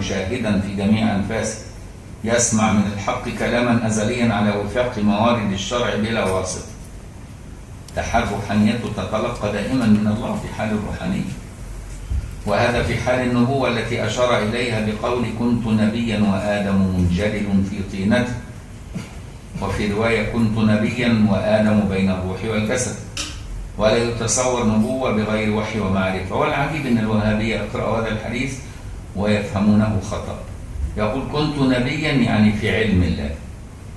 مشاهدا في جميع أنفاسه يسمع من الحق كلاما أزليا على وفاق موارد الشرع بلا واسطة. تحال روحانيته تتلقى دائما من الله في حال الروحانية، وهذا في حال النبوة التي أشار إليها بقول كنت نبيا وآدم منجلل في طينته، وفي رواية كنت نبيا وآدم بين الروح والجسد. ولا يتصور نبوة بغير وحي ومعرفة. والعجيب أن الوهابية يقرأوا هذا الحديث ويفهمونه خطأ. يقول كنت نبيا يعني في علم الله.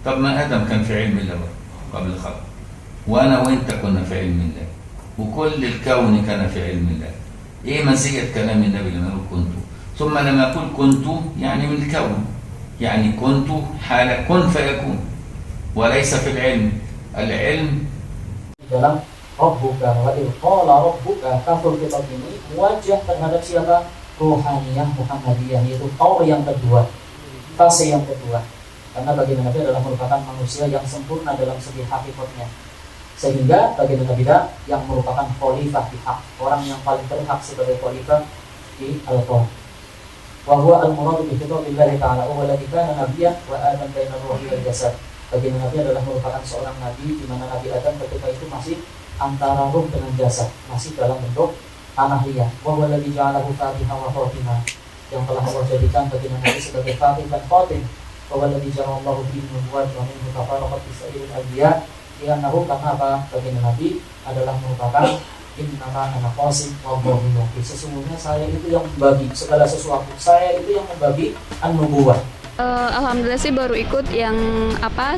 طب ما آدم كان في علم الله قبل الخلق، وأنا وإنت كنا في علم الله، وكل الكون كان في علم الله. إيه مزية كلام النبي لما يقول كنت؟ ثم لما يقول كنت يعني من الكون، يعني كنت حال كن فيكون، وليس في العلم. العلم dalam Rabbuka wa qala Rabbuka. Kaful kitab ini wajah terhadap siapa? Ruhaniyah Muhammadiyah, yaitu power yang kedua, fase yang kedua. Karena baginda Nabi adalah merupakan manusia yang sempurna dalam segi hakikatnya, sehingga baginda Nabi yang merupakan khalifah di hak, orang yang paling berhak sebagai khalifah di Al-Qur'an. Wa huwa al-murad bi khitabillahi ta'ala wa alladhi kana nabiyyan wa adam baina ruhi wal jasad. Baginda Nabi adalah merupakan seorang nabi, di mana Nabi Adam ketika itu masih antara ruh dengan jasad, masih dalam bentuk tanah liat. Wa huwa alladhi ja'alahu fatihan wa khatimah, yang telah Allah jadikan baginda Nabi sebagai fatih dan khatim. Wa huwa alladhi ja'alallahu bihi nubuwwat wa minhu tafarraqat sa'irul anbiya. Li'annahu, karena apa? Baginda Nabi adalah merupakan innama ana qasim wa huwa. Sesungguhnya saya itu yang membagi segala sesuatu, saya itu yang membagi an-nubuwah. Alhamdulillah sih baru ikut yang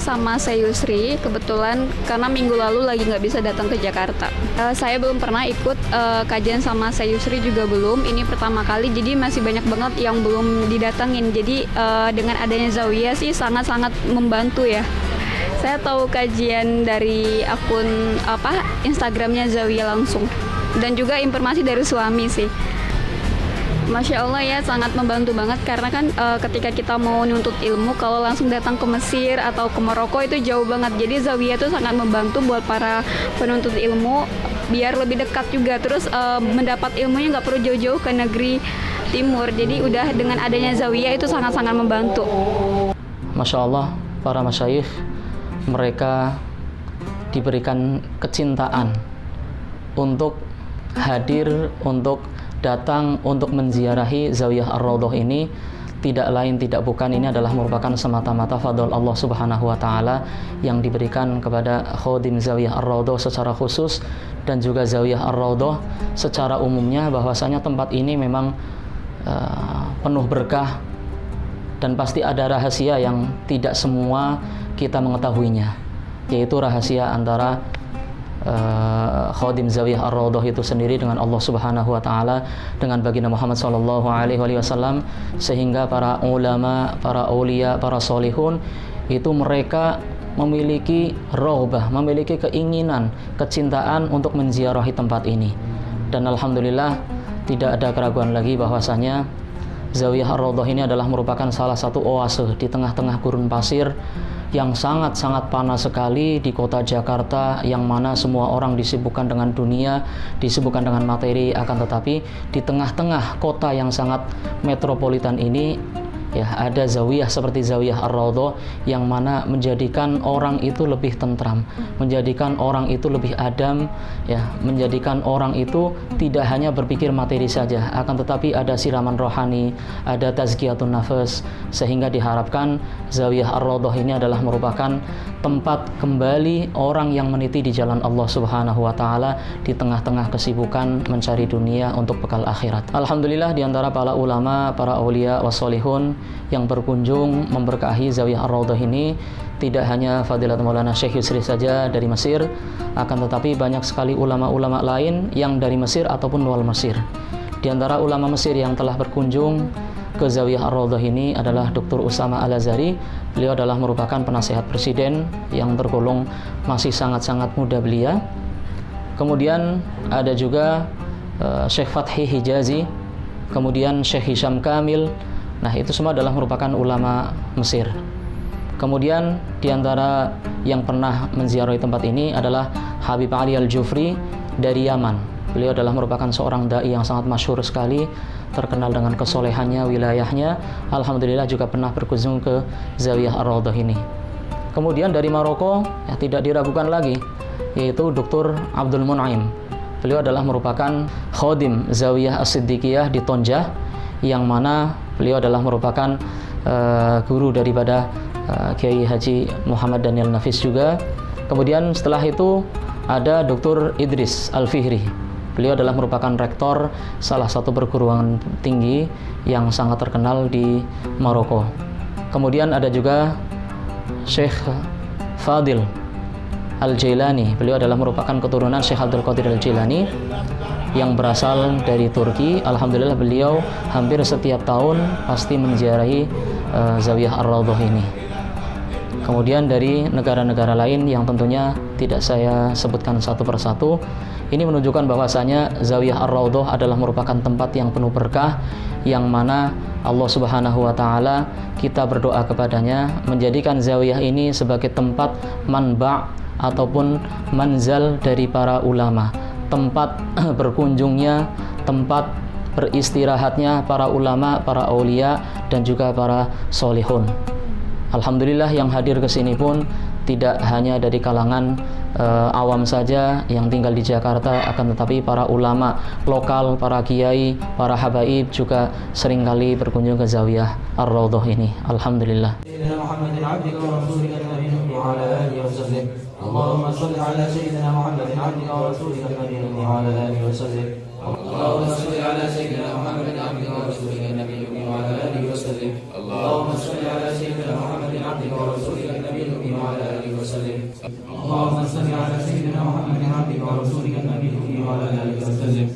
sama Sayusri, kebetulan karena minggu lalu lagi nggak bisa datang ke Jakarta. Saya belum pernah ikut kajian sama Sayusri juga belum, ini pertama kali, jadi masih banyak banget yang belum didatangin. Jadi dengan adanya Zawiyah sih sangat-sangat membantu ya. Saya tahu kajian dari akun Instagramnya Zawiyah langsung, dan juga informasi dari suami sih. Masya Allah ya, sangat membantu banget karena kan ketika kita mau nuntut ilmu, kalau langsung datang ke Mesir atau ke Maroko itu jauh banget. Jadi Zawiyah itu sangat membantu buat para penuntut ilmu biar lebih dekat juga. Terus mendapat ilmunya nggak perlu jauh-jauh ke negeri timur. Jadi udah dengan adanya Zawiyah itu sangat-sangat membantu. Masya Allah, para masyayikh mereka diberikan kecintaan untuk hadir, untuk datang, untuk menziarahi Zawiyah Ar-Raudhah ini. Tidak lain tidak bukan, ini adalah merupakan semata-mata fadl Allah Subhanahu wa taala yang diberikan kepada khodim Zawiyah Ar-Raudhah secara khusus, dan juga Zawiyah Ar-Raudhah secara umumnya, bahwasanya tempat ini memang penuh berkah, dan pasti ada rahasia yang tidak semua kita mengetahuinya, yaitu rahasia antara Khadim Zawiyah Ar-Raudhah itu sendiri dengan Allah Subhanahu wa taala, dengan baginda Muhammad sallallahu alaihi wasallam, sehingga para ulama, para aulia, para solihun itu mereka memiliki raghbah, memiliki keinginan, kecintaan untuk menziarahi tempat ini. Dan alhamdulillah tidak ada keraguan lagi bahwasanya Zawiyah Ar-Raudhah ini adalah merupakan salah satu oase di tengah-tengah gurun pasir yang sangat-sangat panas sekali di kota Jakarta, yang mana semua orang disibukkan dengan dunia, disibukkan dengan materi. Akan tetapi di tengah-tengah kota yang sangat metropolitan ini ya, ada zawiyah seperti Zawiyah Ar-Raudhah yang mana menjadikan orang itu lebih tentram, menjadikan orang itu lebih adem ya, menjadikan orang itu tidak hanya berpikir materi saja, akan tetapi ada siraman rohani, ada tazkiyatun nafas, sehingga diharapkan Zawiyah Ar-Raudhah ini adalah merupakan tempat kembali orang yang meniti di jalan Allah Subhanahu wa taala di tengah-tengah kesibukan mencari dunia untuk bekal akhirat. Alhamdulillah, di antara para ulama, para aulia wassolihun yang berkunjung memberkahi Zawiyah Ar-Raudhah ini tidak hanya Fadilat Maulana Syekh Yusri saja dari Mesir, akan tetapi banyak sekali ulama-ulama lain yang dari Mesir ataupun luar Mesir. Di antara ulama Mesir yang telah berkunjung ke Zawiyah Ar-Raudhah ini adalah Dr. Usama Al-Azhari. Beliau adalah merupakan penasehat presiden yang tergolong masih sangat-sangat muda belia. Kemudian ada juga Syekh Fathi Hijazi, kemudian Syekh Hisham Kamil. Nah, itu semua adalah merupakan ulama Mesir. Kemudian di antara yang pernah menziarahi tempat ini adalah Habib Ali Al-Jufri dari Yaman. Beliau adalah merupakan seorang dai yang sangat masyhur sekali, terkenal dengan kesolehannya, wilayahnya. Alhamdulillah juga pernah berkunjung ke Zawiyah Ar-Raudhah ini. Kemudian dari Maroko, ya tidak diragukan lagi, yaitu Dr. Abdul Mun'im. Beliau adalah merupakan khodim Zawiyah As-Siddiqiyah di Tonjah, yang mana beliau adalah merupakan guru daripada Kiai Haji Muhammad Daniel Nafis juga. Kemudian setelah itu ada Dr. Idris Al-Fihri. Beliau adalah merupakan rektor salah satu perguruan tinggi yang sangat terkenal di Maroko. Kemudian ada juga Syekh Fadil Al-Jailani. Beliau adalah merupakan keturunan Syekh Abdul Qadir Al-Jailani yang berasal dari Turki. Alhamdulillah beliau hampir setiap tahun pasti menziarahi Zawiyah Ar-Raudhah ini. Kemudian dari negara-negara lain yang tentunya tidak saya sebutkan satu persatu, ini menunjukkan bahwasanya Zawiyah Ar-Raudhah adalah merupakan tempat yang penuh berkah, yang mana Allah Subhanahu wa taala kita berdoa kepadanya menjadikan zawiyah ini sebagai tempat manba' ataupun manzal dari para ulama, tempat berkunjungnya, tempat beristirahatnya para ulama, para aulia, dan juga para solihun. Alhamdulillah yang hadir ke sini pun tidak hanya dari kalangan awam saja yang tinggal di Jakarta, akan tetapi para ulama lokal, para kiai, para habaib juga seringkali berkunjung ke Zawiyah Ar-Raudhah ini. Alhamdulillah. Allahumma shalli ala sayyidina Muhammadin 'abdika wa rasulika an-nabiyyi wa ala alihi wa sahbihi. Allahumma shalli ala sayyidina Muhammadin 'abdika wa rasulika an-nabiyyi wa ala alihi wa sahbihi. Allahumma shalli ala sayyidina Muhammadin 'abdika wa rasulika an-nabiyyi wa ala alihi wa sahbihi. Allahumma shalli ala sayyidina Muhammadin 'abdika wa rasulika an-nabiyyi wa ala alihi wa sahbihi.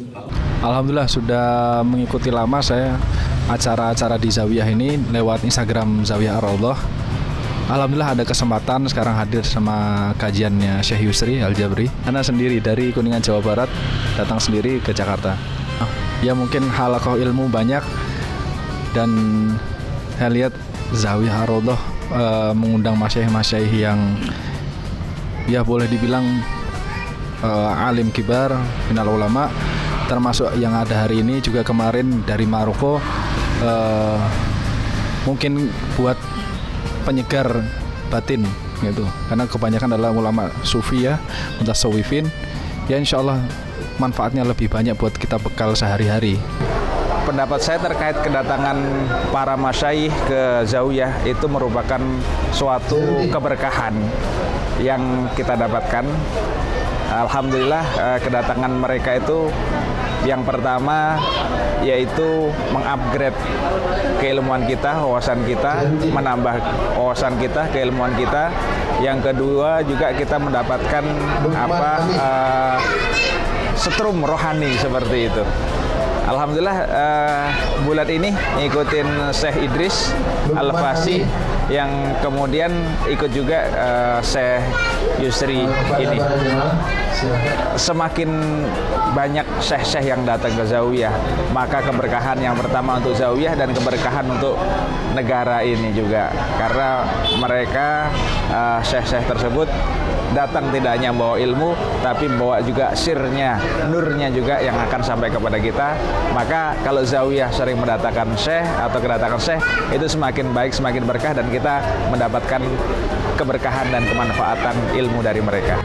Alhamdulillah sudah mengikuti lama saya acara-acara di Zawiyah ini lewat Instagram Zawiyah Ar-Raudhah. Alhamdulillah ada kesempatan sekarang hadir sama kajiannya Syekh Yusri Al-Jabri. Karena sendiri dari Kuningan Jawa Barat datang sendiri ke Jakarta. Ya mungkin halaqah ilmu banyak, dan saya lihat Zawiyah Ar-Raudhah mengundang masyaikh-masyaikh yang ya boleh dibilang alim kibar minal ulama, termasuk yang ada hari ini juga kemarin dari Maroko. Mungkin buat penyegar batin gitu, karena kebanyakan adalah ulama sufi ya, mutasawwifin ya, insyaallah manfaatnya lebih banyak buat kita bekal sehari-hari. Pendapat saya terkait kedatangan para masyayikh ke Zawiyah itu merupakan suatu keberkahan yang kita dapatkan. Alhamdulillah kedatangan mereka itu yang pertama yaitu mengupgrade keilmuan kita, wawasan kita, menambah wawasan kita, keilmuan kita. Yang kedua juga kita mendapatkan setrum rohani seperti itu. Alhamdulillah bulan ini ngikutin Syekh Idris Al-Fasi, yang kemudian ikut juga Syekh Yusri ini. Semakin banyak syekh-syekh yang datang ke Zawiyah, maka keberkahan yang pertama untuk Zawiyah dan keberkahan untuk negara ini juga, karena mereka syekh-syekh tersebut datang tidak hanya bawa ilmu, tapi bawa juga sirnya, nurnya juga yang akan sampai kepada kita. Maka kalau Zawiyah sering mendatangkan syekh atau kedatangan syekh, itu semakin baik, semakin berkah, dan kita mendapatkan keberkahan dan kemanfaatan ilmu dari mereka.